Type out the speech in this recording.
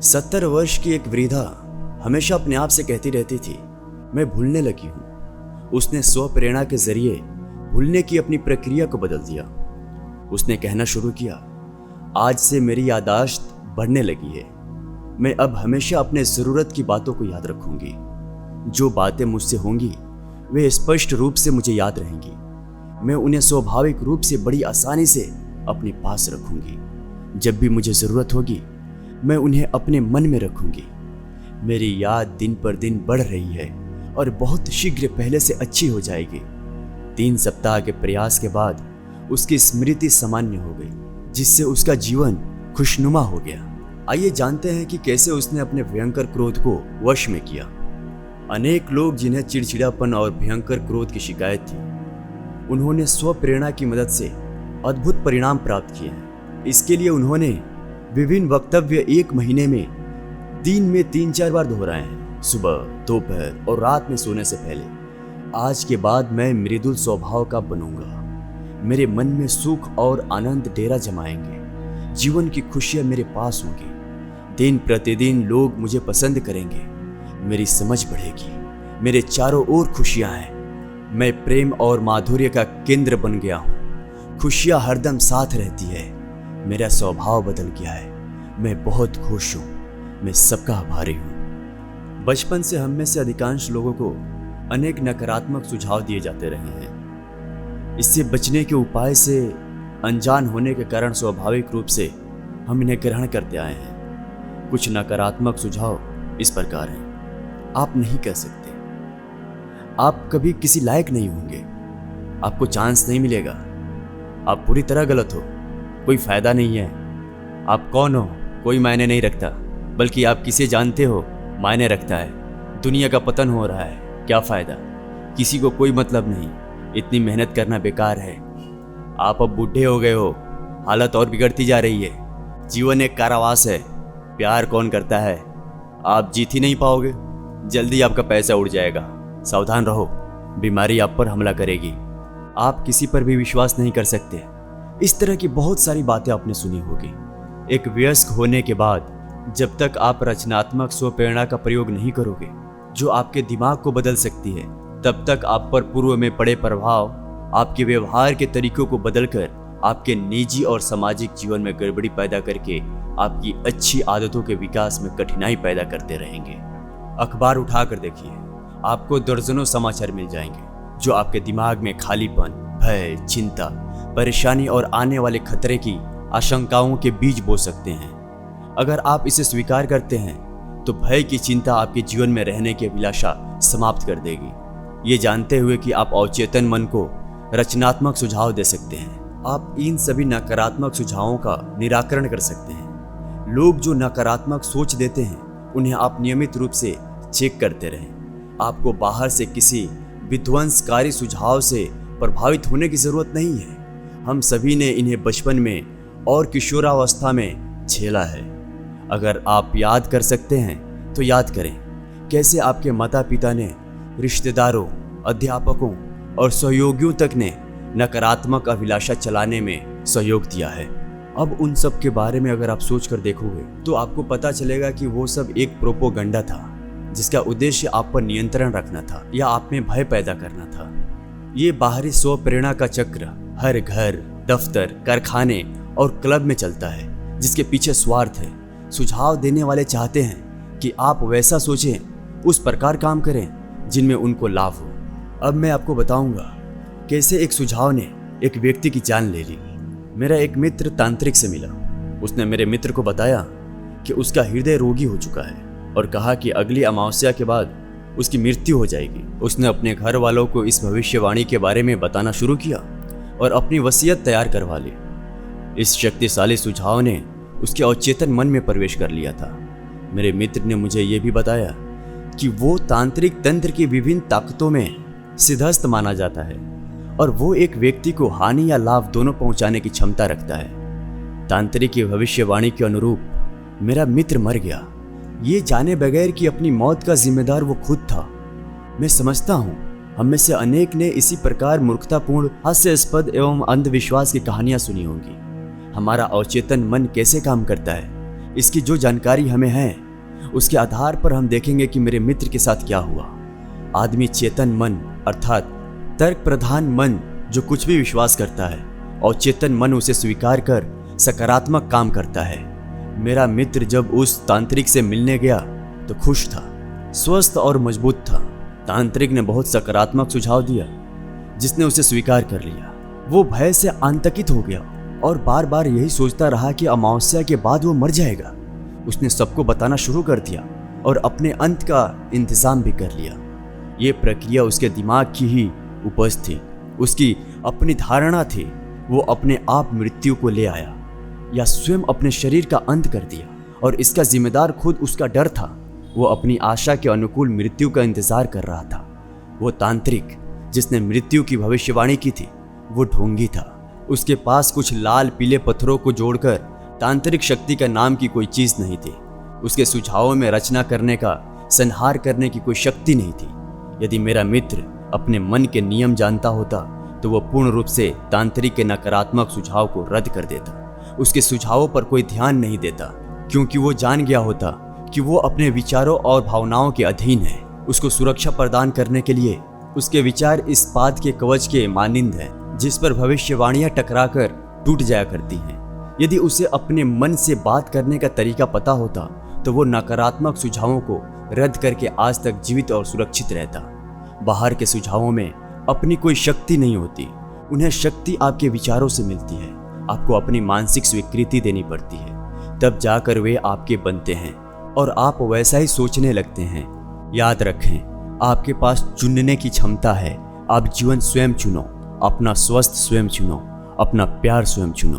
70 वर्ष की एक वृद्धा हमेशा अपने आप से कहती रहती थी, मैं भूलने लगी हूं। उसने स्व प्रेरणा के जरिए भूलने की अपनी प्रक्रिया को बदल दिया। उसने कहना शुरू किया, आज से मेरी याददाश्त बढ़ने लगी है। मैं अब हमेशा अपने ज़रूरत की बातों को याद रखूंगी। जो बातें मुझसे होंगी वे स्पष्ट रूप से मुझे याद रहेंगी। मैं उन्हें स्वाभाविक रूप से बड़ी आसानी से अपने पास रखूंगी। जब भी मुझे ज़रूरत होगी मैं उन्हें अपने मन में रखूंगी। मेरी याद दिन पर दिन बढ़ रही है और बहुत शीघ्र पहले से अच्छी हो जाएगी। 3 सप्ताह के प्रयास के बाद उसकी स्मृति सामान्य हो गई, जिससे उसका जीवन खुशनुमा हो गया। आइए जानते हैं कि कैसे उसने अपने भयंकर क्रोध को वश में किया। अनेक लोग जिन्हें चिड़चिड़ापन और भयंकर क्रोध की शिकायत थी, उन्होंने स्व प्रेरणा की मदद से अद्भुत परिणाम प्राप्त किए हैं। इसके लिए उन्होंने विभिन्न वक्तव्य 1 महीने में दिन में 3-4 बार दोहराए हैं, सुबह, दोपहर और रात में सोने से पहले। आज के बाद मैं मृदुल स्वभाव का बनूंगा। मेरे मन में सुख और आनंद डेरा जमाएंगे। जीवन की खुशियां मेरे पास होंगी। दिन प्रतिदिन लोग मुझे पसंद करेंगे। मेरी समझ बढ़ेगी। मेरे चारों ओर खुशियां हैं। मैं प्रेम और माधुर्य का केंद्र बन गया हूँ। खुशियां हरदम साथ रहती है। मेरा स्वभाव बदल गया है। मैं बहुत खुश हूँ। मैं सबका आभारी हूँ। बचपन से हम में से अधिकांश लोगों को अनेक नकारात्मक सुझाव दिए जाते रहे हैं। इससे बचने के उपाय से अनजान होने के कारण स्वाभाविक रूप से हम इन्हें ग्रहण करते आए हैं। कुछ नकारात्मक सुझाव इस प्रकार हैं। आप नहीं कह सकते, आप कभी किसी लायक नहीं होंगे, आपको चांस नहीं मिलेगा, आप पूरी तरह गलत हो, कोई फायदा नहीं है, आप कौन हो कोई मायने नहीं रखता, बल्कि आप किसे जानते हो मायने रखता है। दुनिया का पतन हो रहा है, क्या फायदा, किसी को कोई मतलब नहीं, इतनी मेहनत करना बेकार है। आप अब बूढ़े हो गए हो, हालत और बिगड़ती जा रही है। जीवन एक कारावास है, प्यार कौन करता है, आप जीत ही नहीं पाओगे, जल्दी आपका पैसा उड़ जाएगा, सावधान रहो, बीमारी आप पर हमला करेगी, आप किसी पर भी विश्वास नहीं कर सकते। इस तरह की बहुत सारी बातें आपने सुनी होगी। एक वयस्क होने के बाद जब तक आप रचनात्मक स्व प्रेरणा का प्रयोग नहीं करोगे, जो आपके दिमाग को बदल सकती है, तब तक आप पर पूर्व में पड़े प्रभाव आपके व्यवहार के तरीकों को बदलकर आपके निजी और सामाजिक जीवन में गड़बड़ी पैदा करके आपकी अच्छी आदतों के विकास में कठिनाई पैदा करते रहेंगे। अखबार उठाकर देखिए, आपको दर्जनों समाचार मिल जाएंगे जो आपके दिमाग में खालीपन, भय, चिंता, परेशानी और आने वाले खतरे की आशंकाओं के बीज बो सकते हैं। अगर आप इसे स्वीकार करते हैं तो भय की चिंता आपके जीवन में रहने की अभिलाषा समाप्त कर देगी, ये जानते हुए कि आप अवचेतन मन को रचनात्मक सुझाव दे सकते हैं। आप इन सभी नकारात्मक सुझावों का निराकरण कर सकते हैं। लोग जो नकारात्मक सोच देते हैं उन्हें आप नियमित रूप से चेक करते रहें। आपको बाहर से किसी विध्वंसकारी सुझाव से प्रभावित होने की जरूरत नहीं है। हम सभी ने इन्हें बचपन में और किशोरावस्था में झेला है। अगर आप याद कर सकते हैं तो याद करें, कैसे आपके माता पिता ने, रिश्तेदारों, अध्यापकों और सहयोगियों तक ने नकारात्मक अभिलाषा चलाने में सहयोग दिया है। अब उन सब के बारे में अगर आप सोच कर देखोगे तो आपको पता चलेगा कि वो सब एक प्रोपोगंडा था, जिसका उद्देश्य आप पर नियंत्रण रखना था या आप में भय पैदा करना था। ये बाहरी स्व प्रेरणा का चक्र हर घर, दफ्तर, कारखाने और क्लब में चलता है, जिसके पीछे स्वार्थ है। सुझाव देने वाले चाहते हैं कि आप वैसा सोचें, उस प्रकार काम करें जिनमें उनको लाभ हो। अब मैं आपको बताऊंगा कैसे एक सुझाव ने एक व्यक्ति की जान ले ली। मेरा एक मित्र तांत्रिक से मिला। उसने मेरे मित्र को बताया कि उसका हृदय रोगी हो चुका है और कहा कि अगली अमावस्या के बाद उसकी मृत्यु हो जाएगी। उसने अपने घर वालों को इस भविष्यवाणी के बारे में बताना शुरू किया और अपनी वसीयत तैयार करवा ली। इस शक्तिशाली सुझाव ने उसके अवचेतन मन में प्रवेश कर लिया था। मेरे मित्र ने मुझे ये भी बताया कि वो तांत्रिक तंत्र की विभिन्न ताकतों में सिद्धस्त माना जाता है और वो एक व्यक्ति को हानि या लाभ दोनों पहुंचाने की क्षमता रखता है। तांत्रिक की भविष्यवाणी के अनुरूप मेरा मित्र मर गया, ये जाने बगैर कि अपनी मौत का जिम्मेदार वो खुद था। मैं समझता हूँ हम में से अनेक ने इसी प्रकार मूर्खतापूर्ण, हास्यास्पद एवं अंधविश्वास की कहानियां सुनी होंगी। हमारा अवचेतन मन कैसे काम करता है इसकी जो जानकारी हमें है उसके आधार पर हम देखेंगे कि मेरे मित्र के साथ क्या हुआ। आदमी चेतन मन अर्थात तर्क प्रधान मन जो कुछ भी विश्वास करता है और चेतन मन उसे स्वीकार कर सकारात्मक काम करता है। मेरा मित्र जब उस तांत्रिक से मिलने गया तो खुश था, स्वस्थ और मजबूत था। तांत्रिक ने बहुत सकारात्मक सुझाव दिया जिसने उसे स्वीकार कर लिया। वो भय से आतंकित हो गया और बार बार यही सोचता रहा कि अमावस्या के बाद वो मर जाएगा। उसने सबको बताना शुरू कर दिया और अपने अंत का इंतजाम भी कर लिया। ये प्रक्रिया उसके दिमाग की ही उपज थी, उसकी अपनी धारणा थी। वो अपने आप मृत्यु को ले आया या स्वयं अपने शरीर का अंत कर दिया और इसका जिम्मेदार खुद उसका डर था। वो अपनी आशा के अनुकूल मृत्यु का इंतजार कर रहा था। वो तांत्रिक जिसने मृत्यु की भविष्यवाणी की थी वो ढोंगी था। उसके पास कुछ लाल पीले पत्थरों को जोड़कर तांत्रिक शक्ति का नाम की कोई चीज नहीं थी। उसके सुझावों में रचना करने का, संहार करने की कोई शक्ति नहीं थी। यदि मेरा मित्र अपने मन के नियम जानता होता तो वह पूर्ण रूप से तांत्रिक के नकारात्मक सुझाव को रद्द कर देता। उसके सुझावों पर कोई ध्यान नहीं देता क्योंकि वो जान गया होता कि वो अपने विचारों और भावनाओं के अधीन है। उसको सुरक्षा प्रदान करने के लिए उसके विचार इस बात के कवच के मानिंद है जिस पर भविष्यवाणियां टकराकर टूट जाया करती हैं। यदि उसे अपने मन से बात करने का तरीका पता होता तो वो नकारात्मक सुझावों को रद्द करके आज तक जीवित और सुरक्षित रहता। बाहर के सुझावों में अपनी कोई शक्ति नहीं होती। उन्हें शक्ति आपके विचारों से मिलती है। आपको अपनी मानसिक स्वीकृति देनी पड़ती है, तब जाकर वे आपके बनते हैं और आप वैसा ही सोचने लगते हैं। याद रखें, आपके पास चुनने की क्षमता है। आप जीवन स्वयं चुनो, अपना स्वस्थ स्वयं चुनो, अपना प्यार स्वयं चुनो।